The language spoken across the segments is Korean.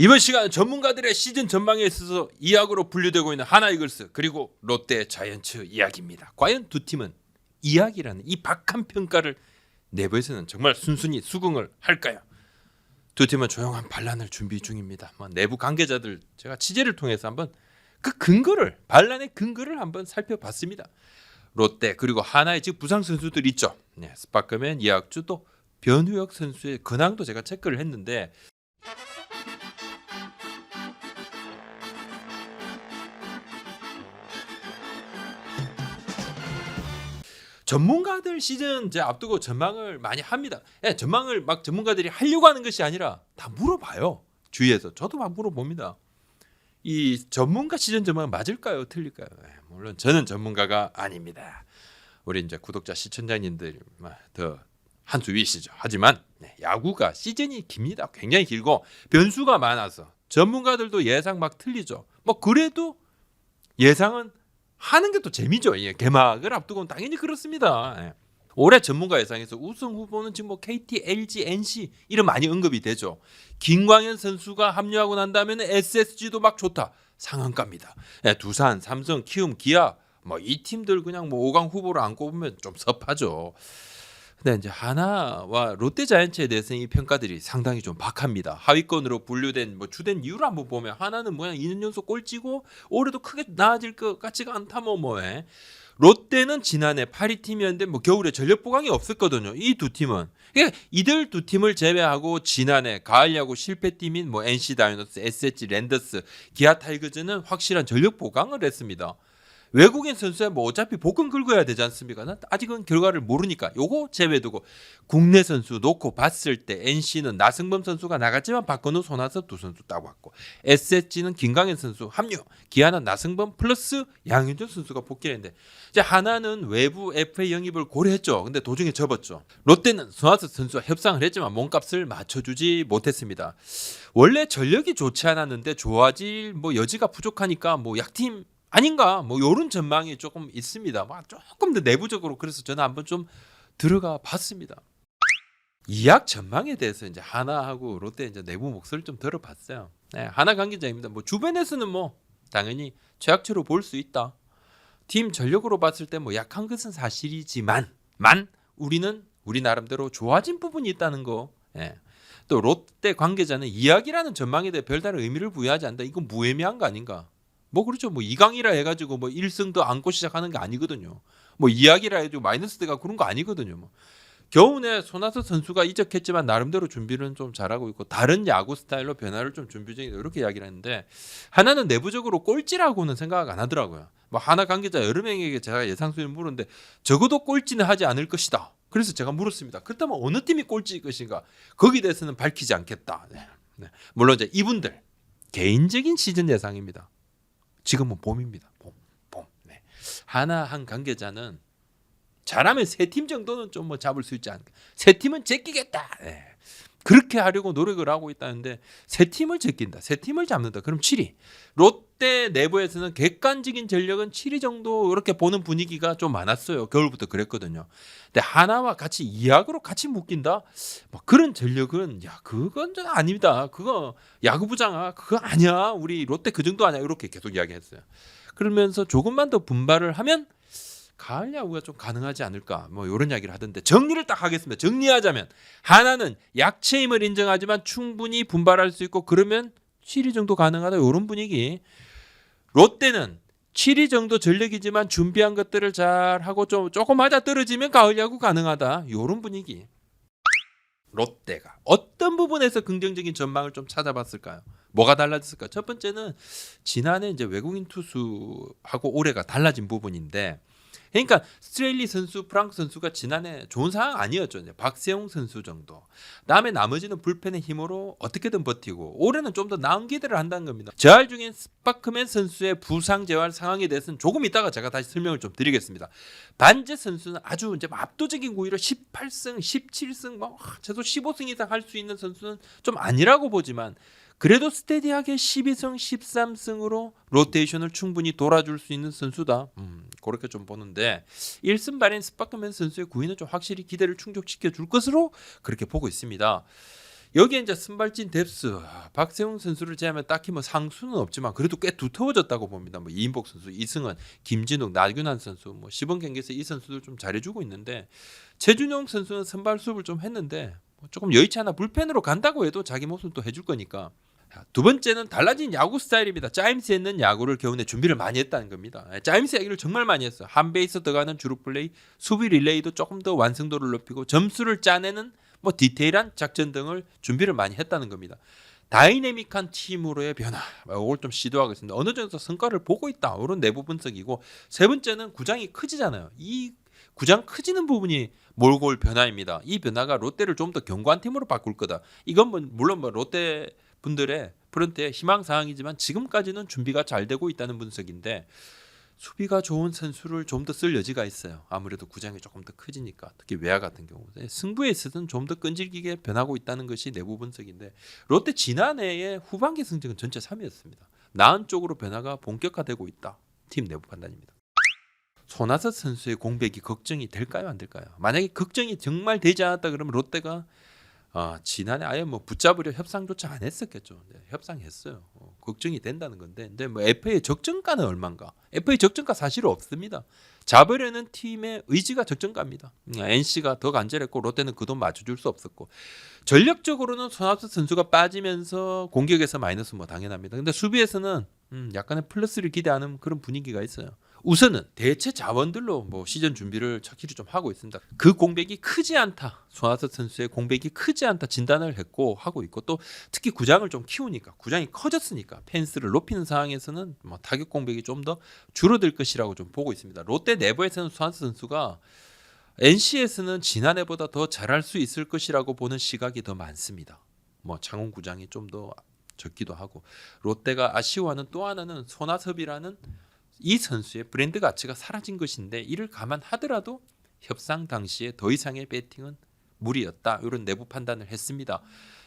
이번 시간 전문가들의 시즌 전망에 있어서 이악으로 분류되고 있는 하나이글스 그리고 롯데 자이언츠 이야기입니다. 과연 두 팀은 이악이라는 이 박한 평가를 내부에서는 정말 순순히 수긍을 할까요? 두 팀은 조용한 반란을 준비 중입니다. 내부 관계자들 제가 취재를 통해서 한번 그 근거를 반란의 근거를 한번 살펴봤습니다. 롯데 그리고 하나의 지금 부상 선수들 있죠. 스파크맨, 이학주 또 변우혁 선수의 근황도 제가 체크를 했는데 전문가들 시즌 이제 앞두고 전망을 많이 합니다. 전망을 막 전문가들이 하려고 하는 것이 아니라 다 물어봐요. 주위에서 저도 막 물어봅니다. 이 전문가 시즌 전망 맞을까요? 틀릴까요? 물론 저는 전문가가 아닙니다. 우리 이제 구독자 시청자님들 더 한 수 위시죠. 하지만 야구가 시즌이 깁니다. 굉장히 길고 변수가 많아서 전문가들도 예상 막 틀리죠. 그래도 예상은 하는 게 또 재미죠. 개막을 앞두고는 당연히 그렇습니다. 올해 전문가 예상에서 우승 후보는 지금 KT, LG, NC 이런 많이 언급이 되죠. 김광현 선수가 합류하고 난다면 SSG도 막 좋다. 상한가입니다. 두산, 삼성, 키움, 기아 이 팀들 그냥 5강 후보로 안 꼽으면 좀 섭하죠. 근데 이제 하나와 롯데 자이언츠에 대해서는 이 평가들이 상당히 좀 박합니다. 하위권으로 분류된 주된 이유를 한번 보면 하나는 2년 연속 꼴찌고 올해도 크게 나아질 것 같지가 않다 뭐해. 롯데는 지난해 8위 팀이었는데 겨울에 전력 보강이 없었거든요. 이 두 팀은 이들 두 팀을 제외하고 지난해 가을 야구 실패팀인 NC 다이노스, SSG 랜더스, 기아 타이거즈는 확실한 전력 보강을 했습니다. 외국인 선수야 어차피 복권 긁어야 되지 않습니까? 난 아직은 결과를 모르니까 요거 제외두고 국내 선수 놓고 봤을 때 NC는 나승범 선수가 나갔지만 박건우, 손아섭 두 선수 따고 왔고 SSG는 김광현 선수 합류, 기아는 나승범 플러스 양현종 선수가 복귀했는데 이제 하나는 외부 FA 영입을 고려했죠. 근데 도중에 접었죠. 롯데는 손아섭 선수와 협상을 했지만 몸값을 맞춰주지 못했습니다. 원래 전력이 좋지 않았는데 좋아질 여지가 부족하니까 약팀 아닌가 이런 전망이 조금 있습니다. 조금 더 내부적으로 그래서 저는 한번 좀 들어가 봤습니다. 이악 전망에 대해서 이제 하나하고 롯데 이제 내부 목소리를 좀 들어봤어요. 하나 관계자입니다. 주변에서는 당연히 최악체로 볼 수 있다. 팀 전력으로 봤을 때 약한 것은 사실이지만 우리는 우리 나름대로 좋아진 부분이 있다는 거. 또 롯데 관계자는 이악이라는 전망에 대해 별다른 의미를 부여하지 않는다. 이건 무의미한 거 아닌가? 그렇죠. 2강이라 해가지고 1승도 안고 시작하는 게 아니거든요. 이야기라 해가지고 마이너스 대가 그런 거 아니거든요. 겨우내 손아섭 선수가 이적했지만 나름대로 준비는 좀 잘하고 있고 다른 야구 스타일로 변화를 좀 준비 중이다 이렇게 이야기를 했는데 하나는 내부적으로 꼴찌라고는 생각 안 하더라고요. 하나 관계자 여러 명에게 제가 예상 순위를 물었는데 적어도 꼴찌는 하지 않을 것이다. 그래서 제가 물었습니다. 그렇다면 어느 팀이 꼴찌일 것인가? 거기에 대해서는 밝히지 않겠다. 물론 이제 이분들 개인적인 시즌 예상입니다. 지금은 봄입니다. 봄. 하나 한 관계자는 잘하면 3팀 정도는 좀 잡을 수 있지 않을까. 3팀은 제끼겠다. 그렇게 하려고 노력을 하고 있다는데 3팀을 제낀다. 3팀을 잡는다. 그럼 7위. 롯데 내부에서는 객관적인 전력은 7위 정도 이렇게 보는 분위기가 좀 많았어요. 겨울부터 그랬거든요. 근데 하나와 같이 이악으로 같이 묶인다. 그런 전력은 그건 좀 아닙니다. 그거 야구부장아 그거 아니야. 우리 롯데 그 정도 아니야. 이렇게 계속 이야기했어요. 그러면서 조금만 더 분발을 하면 가을 야구가 좀 가능하지 않을까 이런 이야기를 하던데 정리를 딱 하겠습니다. 정리하자면 하나는 약체임을 인정하지만 충분히 분발할 수 있고 그러면 7위 정도 가능하다 이런 분위기. 롯데는 7위 정도 전력이지만 준비한 것들을 잘하고 조금 맞아 떨어지면 가을 야구 가능하다 이런 분위기. 롯데가 어떤 부분에서 긍정적인 전망을 좀 찾아봤을까요? 뭐가 달라졌을까? 첫 번째는 지난해 이제 외국인 투수하고 올해가 달라진 부분인데 그러니까 스트레일리 선수, 프랑크 선수가 지난해 좋은 상황 아니었죠. 이제 박세웅 선수 정도. 다음에 나머지는 불펜의 힘으로 어떻게든 버티고 올해는 좀 더 나은 기대를 한다는 겁니다. 재활 중인 스파크맨 선수의 부상 재활 상황에 대해서는 조금 이따가 제가 다시 설명을 좀 드리겠습니다. 반제 선수는 아주 이제 압도적인 고의로 18승, 17승, 최소 15승 이상 할 수 있는 선수는 좀 아니라고 보지만 그래도 스테디하게 12승, 13승으로 로테이션을 충분히 돌아줄 수 있는 선수다. 그렇게 좀 보는데 1승 발인 스파크맨 선수의 구위는 좀 확실히 기대를 충족시켜 줄 것으로 그렇게 보고 있습니다. 여기에 이제 선발진 뎁스 박세웅 선수를 제하면 딱히 뭐 상수는 없지만 그래도 꽤 두터워졌다고 봅니다. 뭐 이인복 선수, 이승은, 김진욱, 나균환 선수 뭐 시범 경기에서 이 선수들 좀 잘해주고 있는데 최준용 선수는 선발 수업을 좀 했는데 뭐 조금 여의치 않아 불펜으로 간다고 해도 자기 모습을 또 해줄 거니까. 두 번째는 달라진 야구 스타일입니다. 짜임스에 있는 야구를 겨우내 준비를 많이 했다는 겁니다. 짜임스 얘기를 정말 많이 했어요. 한 베이스 더 가는 주루 플레이, 수비 릴레이도 조금 더 완성도를 높이고 점수를 짜내는 뭐 디테일한 작전 등을 준비를 많이 했다는 겁니다. 다이내믹한 팀으로의 변화, 이걸 좀 시도하고 있습니다. 어느 정도 성과를 보고 있다. 이런 내부 분석이고 세 번째는 구장이 커지잖아요. 이 구장 커지는 부분이 몰고 올 변화입니다. 이 변화가 롯데를 좀 더 견고한 팀으로 바꿀 거다. 이건 뭐 물론 뭐 롯데 분들의 프런트의 희망 사항이지만 지금까지는 준비가 잘 되고 있다는 분석인데 수비가 좋은 선수를 좀 더 쓸 여지가 있어요. 아무래도 구장이 조금 더 커지니까 특히 외야 같은 경우 승부에 있어서는 좀 더 끈질기게 변하고 있다는 것이 내부 분석인데 롯데 지난해의 후반기 성적은 전체 3위였습니다. 나은 쪽으로 변화가 본격화되고 있다. 팀 내부 판단입니다. 손아섭 선수의 공백이 걱정이 될까요, 안 될까요? 만약에 걱정이 정말 되지 않았다 그러면 롯데가 지난해 아예 뭐 붙잡으려 협상조차 안 했었겠죠. 네, 협상했어요. 걱정이 된다는 건데, 근데 뭐 FA의 적정가는 얼마인가? FA 적정가 사실 없습니다. 잡으려는 팀의 의지가 적정가입니다. NC가 더 간절했고 롯데는 그 돈 맞춰줄 수 없었고 전력적으로는 손아섭 선수가 빠지면서 공격에서 마이너스 뭐 당연합니다. 근데 수비에서는 약간의 플러스를 기대하는 그런 분위기가 있어요. 우선은 대체 자원들로 뭐 시즌 준비를 착실히 좀 하고 있습니다. 그 공백이 크지 않다. 손아섭 선수의 공백이 크지 않다 진단을 했고 하고 있고 또 특히 구장을 좀 키우니까 구장이 커졌으니까 펜스를 높이는 상황에서는 뭐 타격 공백이 좀 더 줄어들 것이라고 좀 보고 있습니다. 롯데 내부에서는 손아섭 선수가 NC에서는 지난해보다 더 잘할 수 있을 것이라고 보는 시각이 더 많습니다. 뭐 창원 구장이 좀 더 적기도 하고 롯데가 아쉬워하는 또 하나는 손아섭이라는 이 선수의 브랜드 가치가 사라진 것인데 이를 감안하더라도 협상 당시에 더 이상의 배팅은 무리였다. 이런 내부 판단을 했습니다.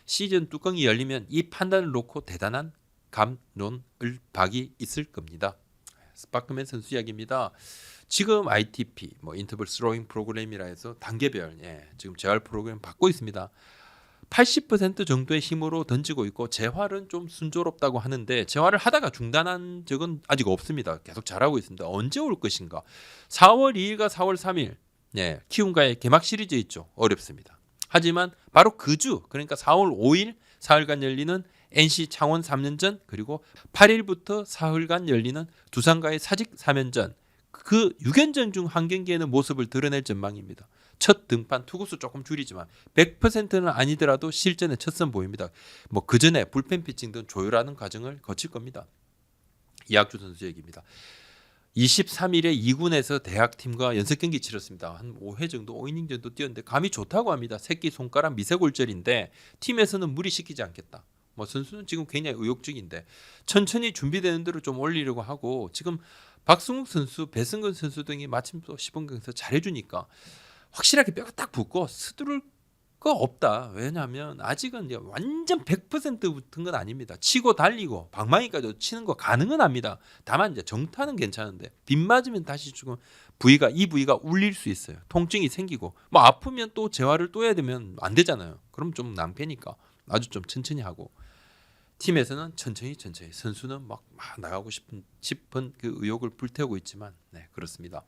시즌 뚜껑이 열리면 이 판단을 놓고 대단한 감론을박이 있을 겁니다. 스파크맨 선수 이야기입니다. 지금 ITP 뭐 인터벌 스로잉 프로그램이라 해서 단계별 지금 재활 프로그램 받고 있습니다. 80% 정도의 힘으로 던지고 있고 재활은 좀 순조롭다고 하는데 재활을 하다가 중단한 적은 아직 없습니다. 계속 잘하고 있습니다. 언제 올 것인가? 4월 2일과 4월 3일 키움과의 개막 시리즈 있죠. 어렵습니다. 하지만 바로 그 주 그러니까 4월 5일 사흘간 열리는 NC 창원 3년전 그리고 8일부터 사흘간 열리는 두산과의 사직 3연전 그 6연전 중 한 경기에는 모습을 드러낼 전망입니다. 첫 등판 투구수 조금 줄이지만 100%는 아니더라도 실전에 첫 선 보입니다. 뭐 그 전에 불펜 피칭 등 조율하는 과정을 거칠 겁니다. 이학주 선수 얘기입니다. 23일에 2군에서 대학팀과 연습 경기 치렀습니다. 한 5회 정도 5이닝 정도 뛰었는데 감이 좋다고 합니다. 새끼손가락 미세골절인데 팀에서는 무리시키지 않겠다. 뭐 선수는 지금 굉장히 의욕적인데 천천히 준비되는 대로 좀 올리려고 하고 지금 박승욱 선수, 배승근 선수 등이 마침 또 시범경기에서 잘해주니까 확실하게 뼈가 딱 붙고 스두를 거 없다. 왜냐하면 아직은 이제 완전 100% 붙은 건 아닙니다. 치고 달리고 방망이까지 치는 거 가능은 합니다. 다만 이제 정타는 괜찮은데 빗 맞으면 다시 조금 부위가 이 부위가 울릴 수 있어요. 통증이 생기고 뭐 아프면 또 재활을 또 해야 되면 안 되잖아요. 그럼 좀 낭패니까 아주 좀 천천히 하고 팀에서는 천천히 선수는 막 나가고 싶은 그 의욕을 불태우고 있지만 그렇습니다.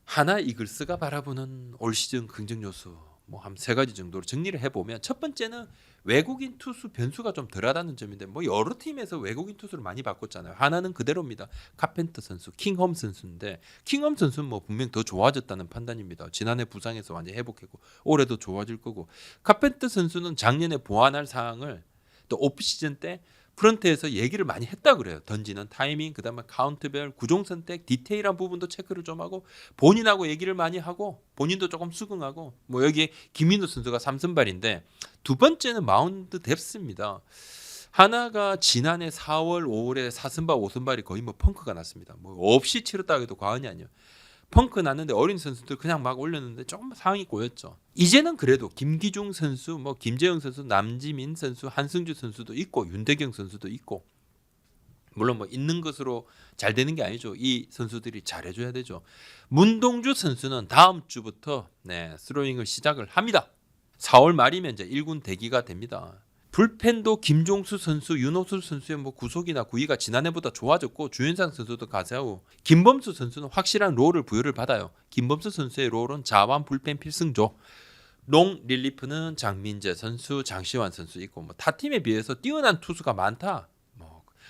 하나 이글스가 바라보는 올 시즌 긍정 요소 뭐 한 세 가지 정도로 정리를 해보면 첫 번째는 외국인 투수 변수가 좀 덜하다는 점인데 뭐 여러 팀에서 외국인 투수를 많이 바꿨잖아요. 하나는 그대로입니다. 카펜터 선수, 킹홈 선수인데 킹홈 선수는 뭐 분명 더 좋아졌다는 판단입니다. 지난해 부상에서 완전히 회복했고 올해도 좋아질 거고 카펜터 선수는 작년에 보완할 사항을 또 오프시즌 때 프런트에서 얘기를 많이 했다 그래요. 던지는 타이밍, 그다음에 카운트별, 구종 선택, 디테일한 부분도 체크를 좀 하고 본인하고 얘기를 많이 하고 본인도 조금 수긍하고 뭐 여기에 김민우 선수가 3선발인데 두 번째는 마운드 뎁스입니다. 하나가 지난해 4월, 5월에 4선발, 5선발이 거의 뭐 펑크가 났습니다. 뭐 없이 치렀다 해도 과언이 아니에요. 펑크 났는데 어린 선수들 그냥 막 올렸는데 조금 상황이 꼬였죠. 이제는 그래도 김기중 선수, 뭐 김재영 선수, 남지민 선수, 한승주 선수도 있고 윤대경 선수도 있고 물론 뭐 있는 것으로 잘 되는 게 아니죠. 이 선수들이 잘해줘야 되죠. 문동주 선수는 다음 주부터 스로잉을 시작을 합니다. 4월 말이면 이제 1군 대기가 됩니다. 불펜도 김종수 선수, 윤호수 선수의 뭐 구속이나 구위가 지난해보다 좋아졌고 주현상 선수도 가세하고 김범수 선수는 확실한 롤을 부여를 받아요. 김범수 선수의 롤은 자완 불펜 필승조. 롱 릴리프는 장민재 선수, 장시환 선수 있고 뭐 타 팀에 비해서 뛰어난 투수가 많다.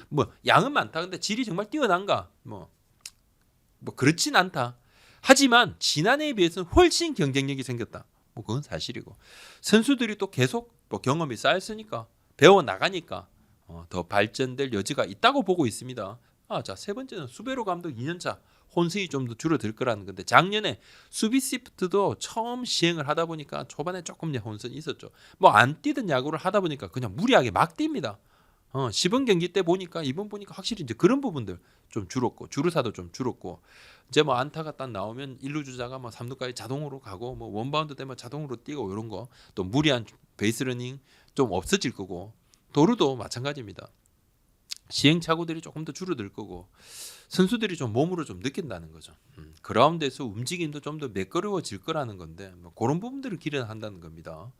뭐 양은 많다. 근데 질이 정말 뛰어난가? 뭐 그렇진 않다. 하지만 지난해에 비해서는 훨씬 경쟁력이 생겼다. 뭐 그건 사실이고 선수들이 또 계속 뭐 경험이 쌓였으니까 배워 나가니까 더 발전될 여지가 있다고 보고 있습니다. 자, 세 번째는 수베로 감독 2년차 혼선이 좀 더 줄어들 거라는 건데 작년에 수비 시프트도 처음 시행을 하다 보니까 초반에 조금 혼선이 있었죠. 뭐 안 뛰던 야구를 하다 보니까 그냥 무리하게 막 뜁니다. 시범 경기 때 보니까 이번 보니까 확실히 이제 그런 부분들 좀 줄었고 주루사도 좀 줄었고 이제 뭐 안타가 딱 나오면 1루 주자가 뭐 3루까지 자동으로 가고 뭐 원바운드 되면 자동으로 뛰고 이런 거 또 무리한 베이스 러닝 좀 없어질 거고 도루도 마찬가지입니다. 시행착오들이 조금 더 줄어들 거고 선수들이 좀 몸으로 좀 느낀다는 거죠. 그라운드에서 움직임도 좀 더 매끄러워질 거라는 건데 뭐 그런 부분들을 기대한다는 겁니다.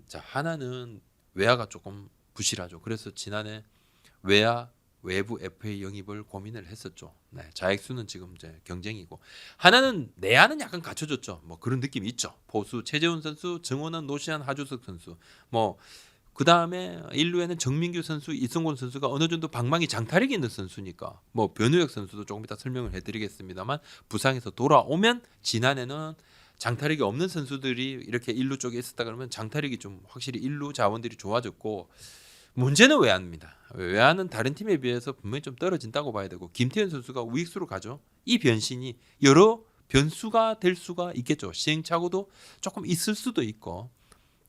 자, 하나는 외야가 조금 부실하죠. 그래서 지난해 외야 외부 FA 영입을 고민을 했었죠. 네, 자익수는 지금 이제 경쟁이고 하나는 내야는 약간 갖춰졌죠. 뭐 그런 느낌이 있죠. 보수 최재훈 선수, 정원은 노시안 하주석 선수, 뭐 그 다음에 1루에는 정민규 선수, 이승곤 선수가 어느 정도 방망이 장타력이 있는 선수니까 뭐 변우혁 선수도 조금 이따 설명을 해드리겠습니다만 부상에서 돌아오면 지난해는 장타력이 없는 선수들이 이렇게 1루 쪽에 있었다 그러면 장타력이 좀 확실히 1루 자원들이 좋아졌고 문제는 외야입니다. 외야는 다른 팀에 비해서 분명히 좀 떨어진다고 봐야 되고 김태현 선수가 우익수로 가죠. 이 변신이 여러 변수가 될 수가 있겠죠. 시행착오도 조금 있을 수도 있고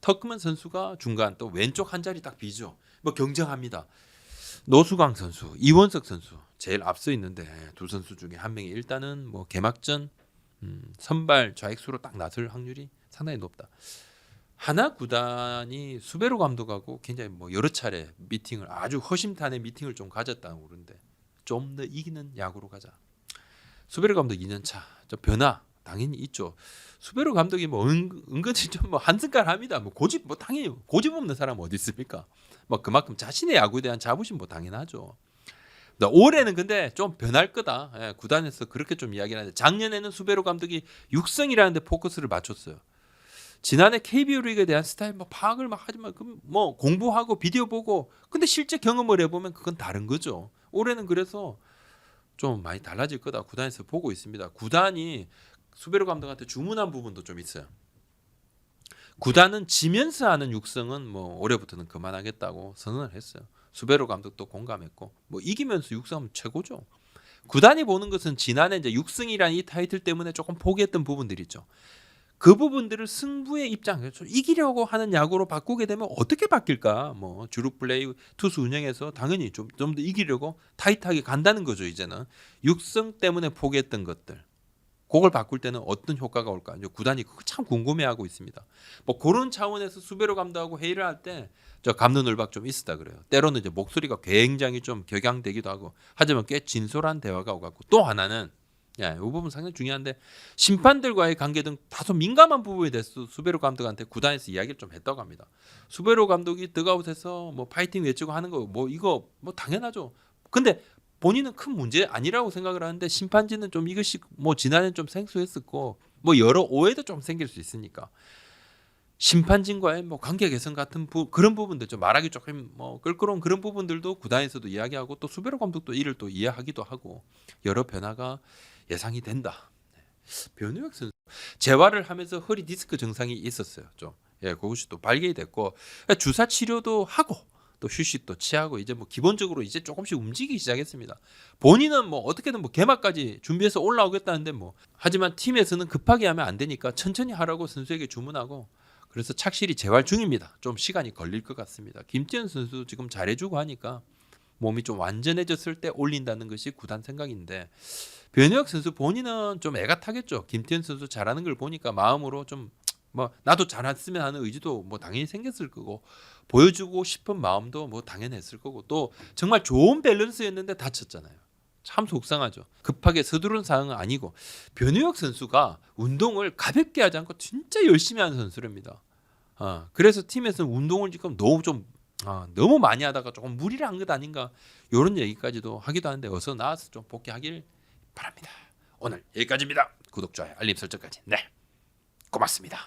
터크먼 선수가 중간 또 왼쪽 한 자리 딱 비죠. 뭐 경쟁합니다. 노수광 선수, 이원석 선수 제일 앞서 있는데 두 선수 중에 한 명이 일단은 뭐 개막전 선발 좌익수로 딱 나설 확률이 상당히 높다. 하나 구단이 수베로 감독하고 굉장히 뭐 여러 차례 미팅을 아주 허심탄회 미팅을 좀 가졌다고 그러는데 좀 더 이기는 야구로 가자. 수베로 감독 2년차 저 변화 당연히 있죠. 수베로 감독이 뭐 은근히 좀 뭐 한승깔 합니다. 뭐 고집 뭐 당연히 고집 없는 사람 어디 있습니까? 뭐 그만큼 자신의 야구에 대한 자부심 뭐 당연하죠. 올해는 근데 좀 변할 거다. 예, 구단에서 그렇게 좀 이야기를 하는데 작년에는 수베로 감독이 육성이라는 데 포커스를 맞췄어요. 지난해 KBO 리그에 대한 스타일 뭐 파악을 막 하지만 뭐 공부하고 비디오 보고 근데 실제 경험을 해보면 그건 다른 거죠. 올해는 그래서 좀 많이 달라질 거다 구단에서 보고 있습니다. 구단이 수베로 감독한테 주문한 부분도 좀 있어요. 구단은 지면서 하는 육성은 뭐 올해부터는 그만하겠다고 선언을 했어요. 수베로 감독도 공감했고 뭐 이기면서 육성하면 최고죠. 구단이 보는 것은 지난해 이제 육승이라는 이 타이틀 때문에 조금 포기했던 부분들이 있죠. 그 부분들을 승부의 입장에서 이기려고 하는 야구로 바꾸게 되면 어떻게 바뀔까? 뭐 주루 플레이 투수 운영에서 당연히 좀 더 이기려고 타이트하게 간다는 거죠. 이제는 육성 때문에 포기했던 것들. 그걸 바꿀 때는 어떤 효과가 올까? 이제 구단이 그거 참 궁금해하고 있습니다. 뭐 그런 차원에서 수베로 감독하고 회의를 할 때 저 감론을박 좀 있었다 그래요. 때로는 이제 목소리가 굉장히 좀 격양되기도 하고 하지만 꽤 진솔한 대화가 오갔고 또 하나는 이 부분 상당히 중요한데 심판들과의 관계 등 다소 민감한 부분에 대해서 수베로 감독한테 구단에서 이야기를 좀 했다고 합니다. 수베로 감독이 덕아웃에서 뭐 파이팅 외치고 하는 거 뭐 이거 뭐 당연하죠. 근데 본인은 큰 문제 아니라고 생각을 하는데 심판진은 좀 이것이 뭐 지난해 좀 생소했었고 뭐 여러 오해도 좀 생길 수 있으니까 심판진과의 뭐 관계 개선 같은 그런 부분들 좀 말하기 조금 뭐 끌끄러운 그런 부분들도 구단에서도 이야기하고 또 수베로 감독도 이를 또 이해하기도 하고 여러 변화가 예상이 된다. 변우혁 선수 재활을 하면서 허리 디스크 증상이 있었어요. 좀 그것이 또 발견이 됐고 주사 치료도 하고 또 휴식도 취하고 이제 뭐 기본적으로 이제 조금씩 움직이기 시작했습니다. 본인은 뭐 어떻게든 뭐 개막까지 준비해서 올라오겠다는데 뭐 하지만 팀에서는 급하게 하면 안 되니까 천천히 하라고 선수에게 주문하고 그래서 착실히 재활 중입니다. 좀 시간이 걸릴 것 같습니다. 김태현 선수 지금 잘해주고 하니까 몸이 좀 완전해졌을 때 올린다는 것이 구단 생각인데 변우혁 선수 본인은 좀 애가 타겠죠. 김태현 선수 잘하는 걸 보니까 마음으로 좀 뭐 나도 잘했으면 하는 의지도 뭐 당연히 생겼을 거고 보여주고 싶은 마음도 뭐 당연했을 거고 또 정말 좋은 밸런스였는데 다쳤잖아요. 참 속상하죠. 급하게 서두른 상황은 아니고 변우혁 선수가 운동을 가볍게 하지 않고 진짜 열심히 하는 선수랍니다. 그래서 팀에서 운동을 지금 너무 많이 하다가 조금 무리를 한 것 아닌가 이런 얘기까지도 하기도 하는데 어서 나와서 좀 복귀하길 바랍니다. 오늘 여기까지입니다. 구독, 좋아요, 알림 설정까지. 네, 고맙습니다.